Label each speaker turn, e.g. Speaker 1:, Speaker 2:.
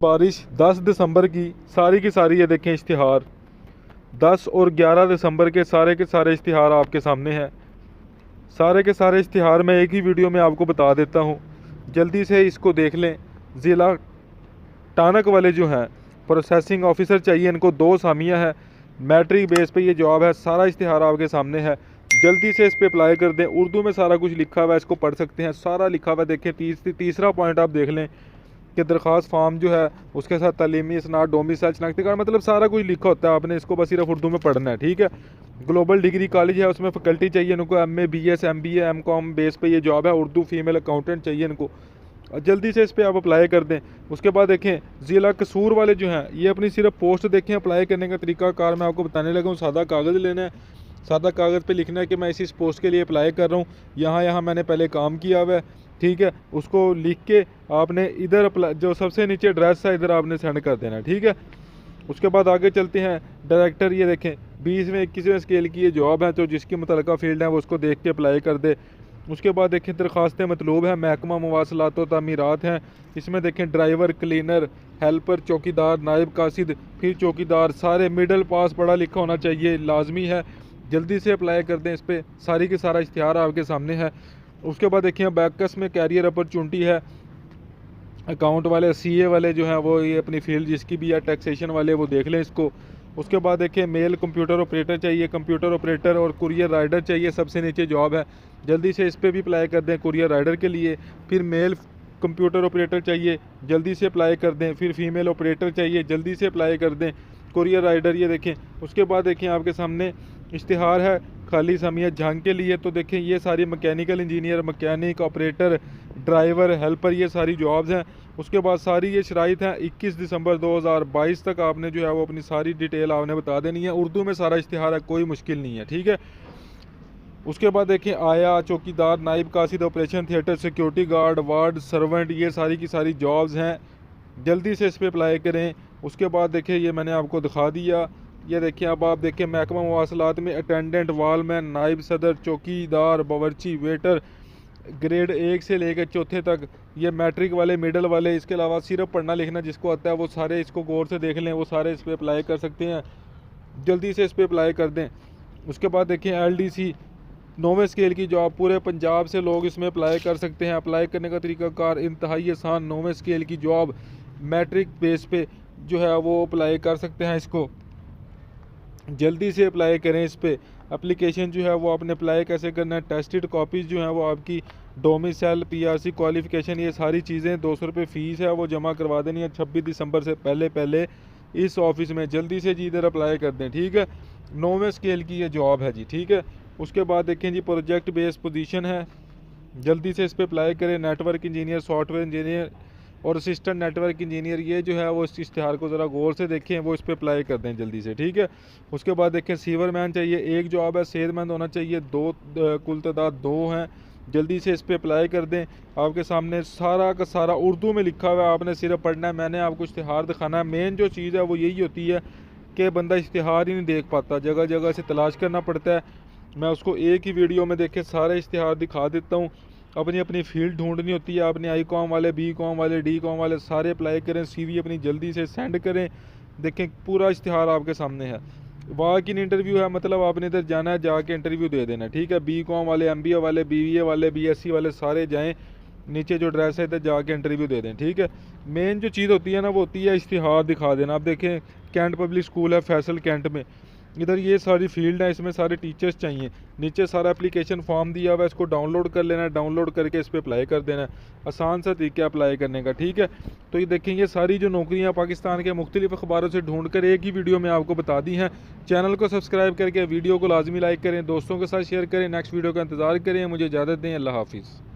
Speaker 1: बारिश 10 दिसंबर की सारी ये देखें इश्तिहार 10 और 11 दिसंबर के सारे इश्तिहार आपके सामने हैं। सारे के सारे इश्तिहार मैं एक ही वीडियो में आपको बता देता हूँ, जल्दी से इसको देख लें। ज़िला टानक वाले जो हैं प्रोसेसिंग ऑफिसर चाहिए, इनको 2 असामियाँ हैं, मैट्रिक बेस पे ये जॉब है। सारा इश्तिहार आपके सामने है, जल्दी से इस पर अप्लाई कर दें। उर्दू में सारा कुछ लिखा हुआ है, इसको पढ़ सकते हैं, सारा लिखा हुआ है। देखें तीसरा पॉइंट आप देख लें कि दरख्वास्त फॉर्म जो है उसके साथ तालीमी इसनाद डोमिसाइल शनाख्ती कार्ड, मतलब सारा कुछ लिखा होता है। आपने इसको बस सिर्फ उर्दू में पढ़ना है, ठीक है। ग्लोबल डिग्री कॉलेज है, उसमें फैकल्टी चाहिए इनको, MA BS MBA MCOM base पे ये जॉब है। उर्दू फीमेल अकाउंटेंट चाहिए इनको, जल्दी से इस पर आप अप्लाई कर दें। उसके बाद देखें ज़िला कसूर वाले जो हैं ये अपनी सिर्फ पोस्ट देखें। अप्लाई करने का तरीका कार मैं आपको बताने लगा हूँ। सादा कागज़ लेना है, सादा कागज़ पे लिखना है कि मैं इस पोस्ट के लिए अप्लाई कर रहा हूँ, यहाँ मैंने पहले काम किया हुआ है, ठीक है। उसको लिख के आपने इधर अप्लाई, जो सबसे नीचे एड्रेस है इधर आपने सेंड कर देना, ठीक है। उसके बाद आगे चलते हैं। डायरेक्टर ये देखें 20वें 21वें स्केल की ये जॉब है, तो जिसकी मुतलका फील्ड है वो उसको देख के अप्लाई कर दे। उसके बाद देखें दरख्वास्तें मतलूब हैं, महकमा मवासलात व तामीरात हैं। इसमें देखें ड्राइवर, क्लीनर, हेल्पर, चौकीदार, नायब कासिद, फिर चौकीदार, सारे मिडल पास पढ़ा लिखा होना चाहिए, लाजमी है। जल्दी से अप्लाई कर दें इस पर, सारी के सारा इश्तिहार आपके सामने है। उसके बाद देखिए बैकस में कैरियर अपॉर्चुनिटी है। अकाउंट वाले, CA वाले जो हैं वो ये अपनी फील्ड जिसकी भी है, टैक्सेशन वाले वो देख लें इसको। उसके बाद देखिए मेल कंप्यूटर ऑपरेटर चाहिए, कंप्यूटर ऑपरेटर और कुरियर राइडर चाहिए, सबसे नीचे जॉब है। जल्दी से इस पर भी अप्लाई कर दें कुरियर राइडर के लिए। फिर मेल कंप्यूटर ऑपरेटर चाहिए, जल्दी से अप्लाई कर दें। फिर फीमेल ऑपरेटर चाहिए, जल्दी से अप्लाई कर दें। कुरियर राइडर ये देखें। उसके बाद देखें आपके सामने इश्तिहार है खाली समियत जंग के लिए, तो देखें ये सारी mechanical engineer, mechanic, operator, driver, helper, ये सारी जॉब्स हैं। उसके बाद सारी ये शराइत हैं। 21 दिसंबर 2022 तक आपने जो है वो अपनी सारी डिटेल आपने बता देनी है। उर्दू में सारा इश्तिहार है, कोई मुश्किल नहीं है, ठीक है। उसके बाद देखें आया, चौकीदार, नाइब कासिद, operation theatre, security guard, ward servant, ये सारी की सारी जॉब्स हैं। जल्दी से इस पर अप्लाई करें। उसके बाद देखें ये मैंने आपको दिखा दिया, ये देखिए अब आप देखें महकमा मवासलात में अटेंडेंट, वालमैन, नाइब सदर, चौकीदार, बावर्ची, वेटर, ग्रेड 1 से लेकर 4थे तक, ये मैट्रिक वाले, मिडल वाले। इसके अलावा सिर्फ पढ़ना लिखना जिसको आता है वो सारे इसको गौर से देख लें, वो सारे इस पर अप्लाई कर सकते हैं। जल्दी से इस पर अप्लाई कर दें। उसके बाद देखें LDC 9वें स्केल की जॉब, पूरे पंजाब से लोग इसमें अप्लाई कर सकते हैं। अप्लाई करने का तरीकाकार इंतहाई आसान, 9वें स्केल की जॉब मैट्रिक बेस पे जो है वो अप्लाई कर सकते हैं इसको। जल्दी से अप्लाई करें इस पर। एप्लीकेशन जो है वो आपने अप्लाई कैसे करना है, टेस्टेड कॉपीज़ जो हैं वो आपकी डोमिसाइल, PRC क्वालिफ़िकेशन, ये सारी चीज़ें 200 रुपये फ़ीस है वो जमा करवा देनी है 26 दिसंबर से पहले इस ऑफिस में। जल्दी से जी इधर अप्लाई कर दें, ठीक है। 9वें स्केल की ये जॉब है जी, ठीक है। उसके बाद देखें जी प्रोजेक्ट बेस पोजीशन है, जल्दी से इस पर अप्लाई करें। नेटवर्क इंजीनियर, सॉफ्टवेयर इंजीनियर और असिस्टेंट नेटवर्क इंजीनियर, ये जो है वो इस इश्तिहार को ज़रा गौर से देखें, वो इस पर अप्लाई कर दें जल्दी से, ठीक है। उसके बाद देखें सीवर मैन चाहिए, 1 जॉब है। सेहतमंद होना चाहिए, 2 कुल तादाद 2 हैं। जल्दी से इस पर अप्लाई कर दें। आपके सामने सारा का सारा उर्दू में लिखा हुआ है, आपने सिर्फ पढ़ना है। मैंने आपको इश्तिहार दिखाना है। मेन जो चीज़ है वो यही होती है कि बंदा इश्तिहार ही नहीं देख पाता, जगह जगह से तलाश करना पड़ता है। मैं उसको एक ही वीडियो में देखे सारे इश्तिहार दिखा देता हूँ। अपनी अपनी फील्ड ढूंढनी होती है, अपने I.Com वाले, B.Com वाले, D.Com वाले सारे अप्लाई करें। CV अपनी जल्दी से सेंड करें। देखें पूरा इश्तिहार आपके सामने है। वॉक इन इंटरव्यू है, मतलब आपने इधर जाना है, जाके इंटरव्यू दे देना, ठीक है। B.Com वाले, MBA वाले, BBA वाले, BSc वाले सारे जाएँ, नीचे जो एड्रेस है इधर जाके इंटरव्यू दे दें, ठीक है। मेन जो चीज़ होती है ना वो होती है इश्तिहार दिखा देना। आप देखें कैंट पब्लिक स्कूल है फैसल कैंट में, इधर ये सारी फील्ड है, इसमें सारे टीचर्स चाहिए। नीचे सारा एप्लीकेशन फॉर्म दिया हुआ है, इसको डाउनलोड कर लेना है, डाउनलोड करके इस पर अप्लाई कर देना है। आसान सा तरीका अप्लाई करने का, ठीक है। तो ये देखें ये सारी जो नौकरियां पाकिस्तान के मुख्तलिफ अखबारों से ढूंढ कर एक ही वीडियो में आपको बता दी हैं। चैनल को सब्सक्राइब करके वीडियो को लाजमी लाइक करें, दोस्तों के साथ शेयर करें। नेक्स्ट वीडियो का इंतज़ार करें। मुझे इजाज़त दें, अल्लाह हाफिज़।